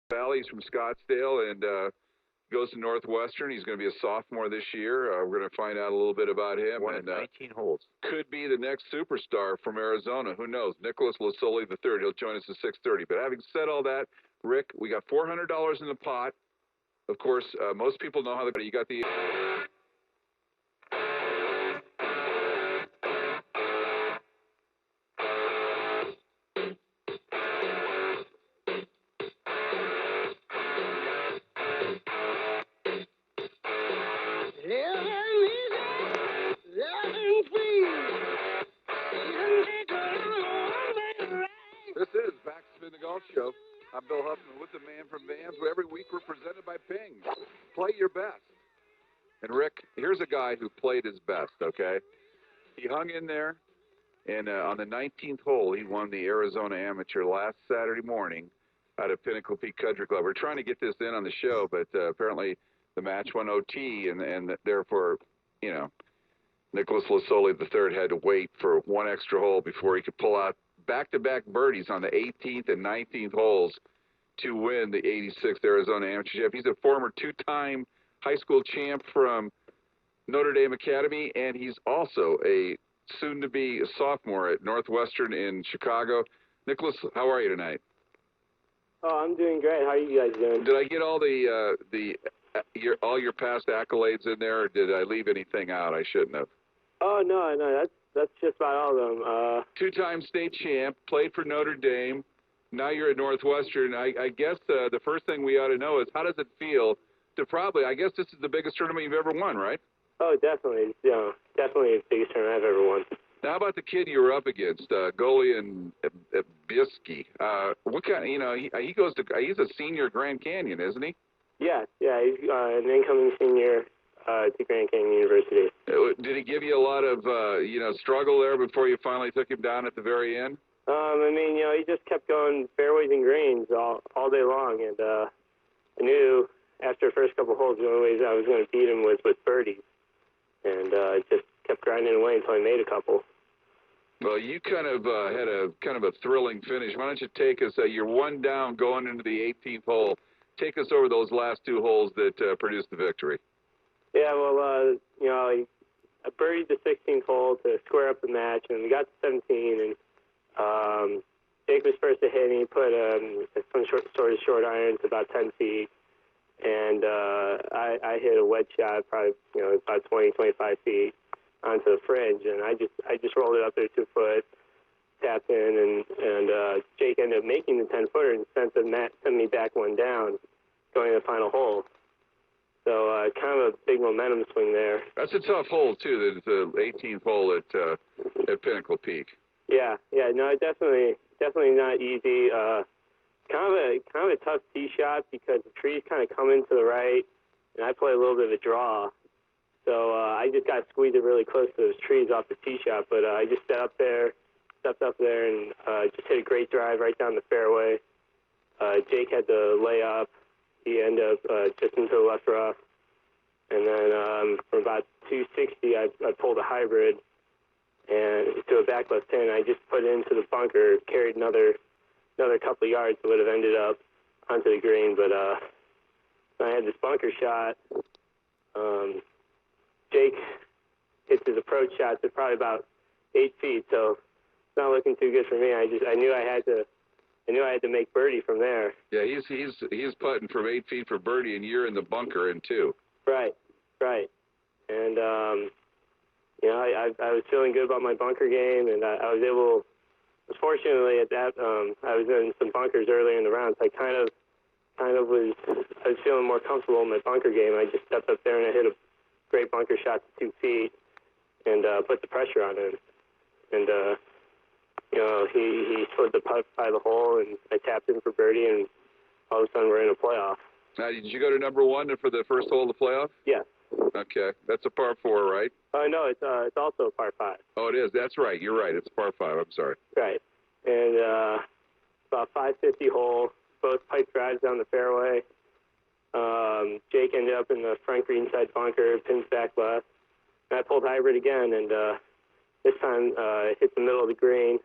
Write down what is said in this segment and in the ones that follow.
Valley. He's from Scottsdale and goes to Northwestern. He's going to be a sophomore this year. We're going to find out a little bit about him. Won 19 holes. Could be the next superstar from Arizona. Who knows? Nicholas Lasoli III. He'll join us at 6:30. But having said all that, Rick, we got $400 in the pot. Of course, most people know how you got the. This is Backspin the Golf Show. I'm Bill Huffman with the man from Vans. Every week we're presented by Ping. Play your best. And Rick, here's a guy who played his best, okay? He hung in there, and on the 19th hole, he won the Arizona Amateur last Saturday morning out of Pinnacle Peak Country Club. We're trying to get this in on the show, but apparently the match went OT, and therefore, you know, Nicholas Lasoli III had to wait for one extra hole before he could pull out back-to-back birdies on the 18th and 19th holes to win the 86th Arizona Amateur Championship. He's a former two-time high school champ from Notre Dame Academy, and he's also a soon-to-be sophomore at Northwestern in Chicago. Nicholas, how are you tonight? Oh, I'm doing great. How are you guys doing? Did I get all all your past accolades in there, or did I leave anything out I shouldn't have? Oh, no, that's just about all of them. Two-time state champ, played for Notre Dame. Now you're at Northwestern. I guess the first thing we ought to know is how does it feel to I guess this is the biggest tournament you've ever won, right? Oh, definitely. Definitely the biggest tournament I've ever won. Now, how about the kid you were up against, Golian Biski? What kind? He's a senior at Grand Canyon, isn't he? Yeah. He's an incoming senior to Grand Canyon University. Did he give you a lot of struggle there before you finally took him down at the very end? He just kept going fairways and greens all day long, and I knew after the first couple of holes the only ways I was going to beat him was with birdies, and just kept grinding away until I made a couple. Well, you kind of had a thrilling finish. Why don't you take us? You're one down going into the 18th hole. Take us over those last two holes that produced the victory. Yeah, well, I birdied the 16th hole to square up the match, and we got to 17, and Jake was first to hit, and he put some sort of short irons about 10 feet, and I hit a wedge shot, probably about 20, 25 feet onto the fringe, and I just rolled it up there 2 foot, tapped in, and Jake ended up making the 10-footer and sent me back one down, going to the final hole. So kind of a big momentum swing there. That's a tough hole too. The 18th hole at Pinnacle Peak. Yeah. No, definitely not easy. Kind of a tough tee shot because the trees kind of come into the right, and I play a little bit of a draw. So I just got squeezed really close to those trees off the tee shot. But I just stepped up there, and just hit a great drive right down the fairway. Jake had the layup. He ended up just into the left rough. And then from about 260, I pulled a hybrid and to a back left 10. I just put it into the bunker, carried another couple of yards. It would have ended up onto the green. But I had this bunker shot. Jake hits his approach shot to probably about 8 feet, so it's not looking too good for me. I knew I had to make birdie from there. Yeah, he's putting from 8 feet for birdie, and you're in the bunker in 2. Right. And I was feeling good about my bunker game, and I was fortunately at that I was in some bunkers earlier in the round, so I was feeling more comfortable in my bunker game. I just stepped up there and I hit a great bunker shot to 2 feet and put the pressure on him. And he slid the putt by the hole, and I tapped in for birdie, and all of a sudden we're in a playoff. Now, did you go to number 1 for the first hole of the playoff? Yeah. Okay. That's a par 4, right? No, it's also a par 5. Oh, it is. That's right. You're right. It's a par 5. I'm sorry. Right. And about 550 hole, both pipe drives down the fairway. Jake ended up in the front green side bunker, pins back left. And I pulled hybrid again, and this time hit the middle of the green,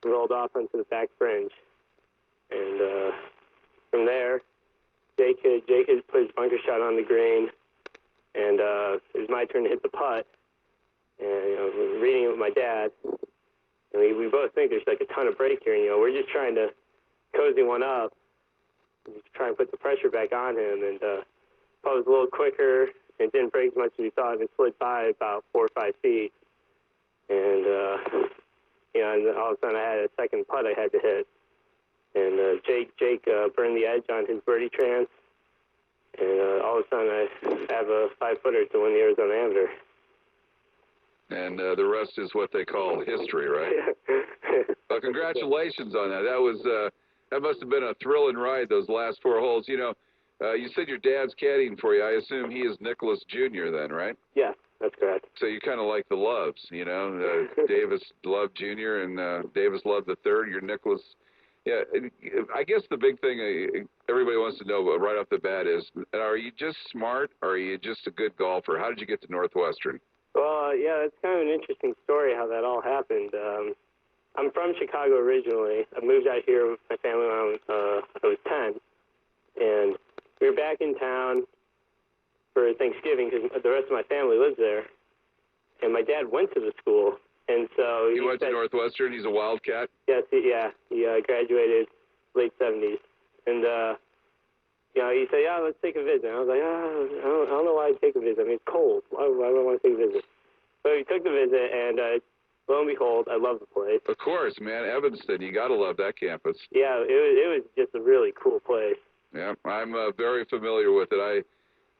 rolled off onto the back fringe. And from there, Jake had put his bunker shot on the green, and it was my turn to hit the putt. And we're reading it with my dad, and we both think there's like a ton of break here. And we're just trying to cozy one up, and just try and put the pressure back on him. And putt was a little quicker, and it didn't break as much as we thought. And it slid by about 4 or 5 feet, and and all of a sudden I had a second putt I had to hit. And Jake burned the edge on his birdie trance, and all of a sudden I have a 5-footer to win the Arizona Amateur. And the rest is what they call history, right? Well, congratulations on that. That must have been a thrilling ride, those last 4 holes. You said your dad's caddying for you. I assume he is Nicholas Jr. then, right? Yeah, that's correct. So you kind of like the Loves, Davis Love Jr. and Davis Love the Third. You're Nicholas. Yeah, I guess the big thing everybody wants to know right off the bat is, are you just smart or are you just a good golfer? How did you get to Northwestern? Well, yeah, it's kind of an interesting story how that all happened. I'm from Chicago originally. I moved out here with my family when I was 10, and we were back in town for Thanksgiving because the rest of my family lives there, and my dad went to the school, and so he went to Northwestern. He's a Wildcat. Yes, he graduated late 70s, and he said, "Yeah, let's take a visit." And I was like, I don't know why I'd take a visit. I mean, it's cold. Why would I want to take a visit? So we took the visit, and lo and behold, I love the place. Of course, man. Evanston, you got to love that campus. Yeah, it was just a really cool place. Yeah, I'm very familiar with it.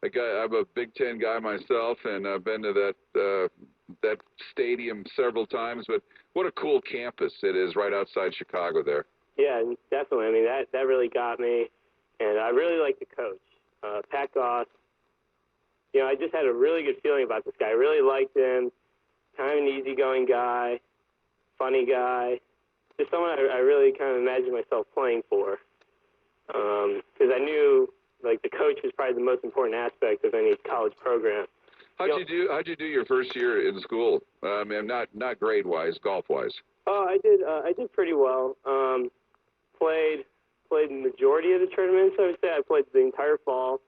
I'm a Big Ten guy myself, and I've been to that stadium several times. But what a cool campus it is right outside Chicago there. Yeah, definitely. I mean, that really got me. And I really like the coach, Pat Goss. I just had a really good feeling about this guy. I really liked him. Kind of an easygoing guy, funny guy. Just someone I really kind of imagined myself playing for. Because I knew, the coach was probably the most important aspect of any college program. How'd you do your first year in school? Not grade-wise, golf-wise. Oh, I did pretty well. Played the majority of the tournaments, I would say. I played the entire fall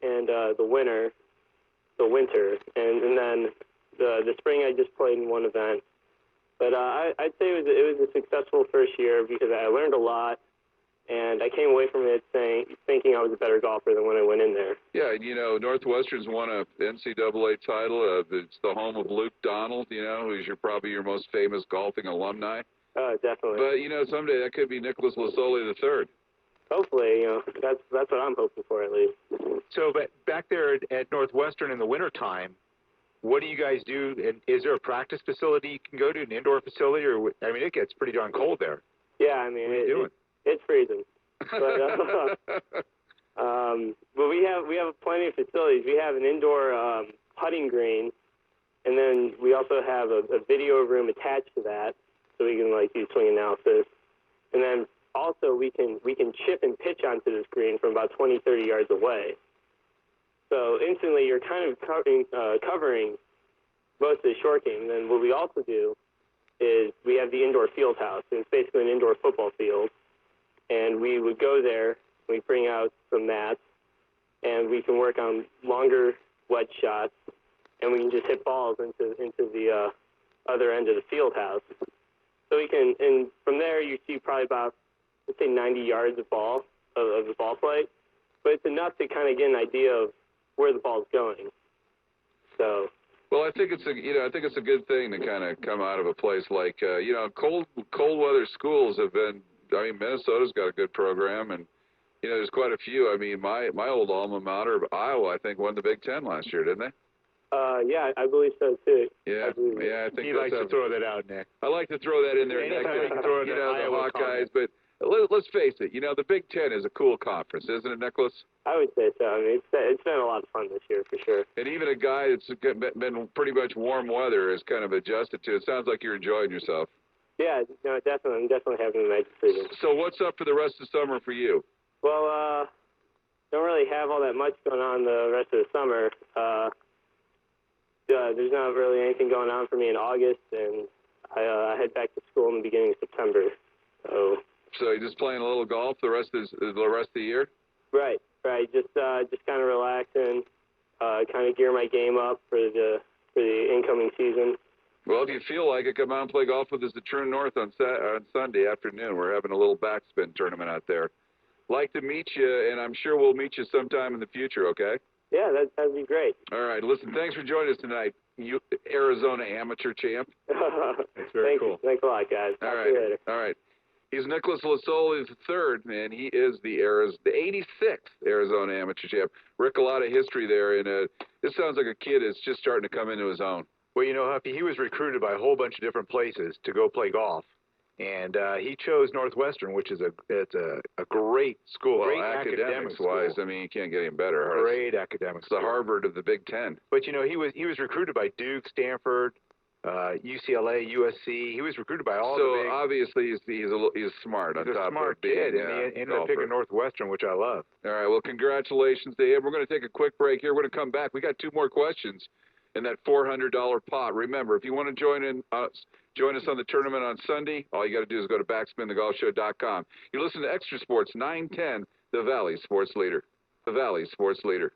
and the winter, and then the spring I just played in one event. But I'd say it was a successful first year because I learned a lot, and I came away from it thinking I was a better golfer than when I went in there. Yeah, and Northwestern's won a NCAA title. It's the home of Luke Donald, who's probably your most famous golfing alumni. Definitely. But, someday that could be Nicholas Lasoli III. Hopefully, that's what I'm hoping for at least. So, but back there at Northwestern in the wintertime, what do you guys do? And is there a practice facility you can go to, an indoor facility? It gets pretty darn cold there. Yeah, I mean, what are you doing? It's freezing. But we have plenty of facilities. We have an indoor putting green, and then we also have a video room attached to that, so we can do swing analysis. And then also we can chip and pitch onto this green from about 20, 30 yards away. So instantly you're kind of covering most of the short game. Then what we also do is we have the indoor field house. And it's basically an indoor football field. And we would go there, we bring out some mats, and we can work on longer wedge shots, and we can just hit balls into the other end of the field house. So we can, and from there you see probably about, let's say 90 yards of the ball plate, but it's enough to kind of get an idea of where the ball's going. So. Well, I think it's a good thing to kind of come out of a place like cold weather schools have been. Minnesota's got a good program, and there's quite a few. My old alma mater, Iowa, I think won the Big Ten last year, didn't they? Yeah, I believe so too. Yeah, I think he likes to throw that out, Nick. I like to throw that in there, Nick. The Hawkeyes, but let's face it. The Big Ten is a cool conference, isn't it, Nicholas? I would say so. It's been a lot of fun this year for sure. And even a guy that's been pretty much warm weather is kind of adjusted to it. Sounds like you're enjoying yourself. Yeah, no, definitely. I'm definitely having a nice decision. So what's up for the rest of the summer for you? Well, don't really have all that much going on the rest of the summer. There's not really anything going on for me in August, and I head back to school in the beginning of September. So you're just playing a little golf the rest of the year? Right. Right, just kind of relaxing, kind of gear my game up for the incoming season. Well, if you feel like it, come out and play golf with us at True North on Sunday afternoon. We're having a little backspin tournament out there. Like to meet you, and I'm sure we'll meet you sometime in the future, okay? Yeah, that'd be great. All right, listen, thanks for joining us tonight, you Arizona amateur champ. That's very cool. Thanks a lot, guys. Talk to you later. All right. He's Nicholas Lasole, the third, and he is the 86th Arizona amateur champ. Rick, a lot of history there, and this sounds like a kid that's just starting to come into his own. Well, you know, Huffy, he was recruited by a whole bunch of different places to go play golf, and he chose Northwestern, which is a great school, Well, great academics wise, school. I mean, you can't get any better. Great academics. It's the Harvard of the Big Ten. But you know, he was recruited by Duke, Stanford, UCLA, USC. He was recruited by all the big. So obviously he's smart. He's a smart kid, and he ended up picking Northwestern, which I love. All right. Well, congratulations to him. We're going to take a quick break here. We're going to come back. We got 2 more questions in that $400 pot. Remember, if you want to join us on the tournament on Sunday, all you got to do is go to backspinthegolfshow.com. You listen to Extra Sports 910, the Valley Sports Leader. The Valley Sports Leader.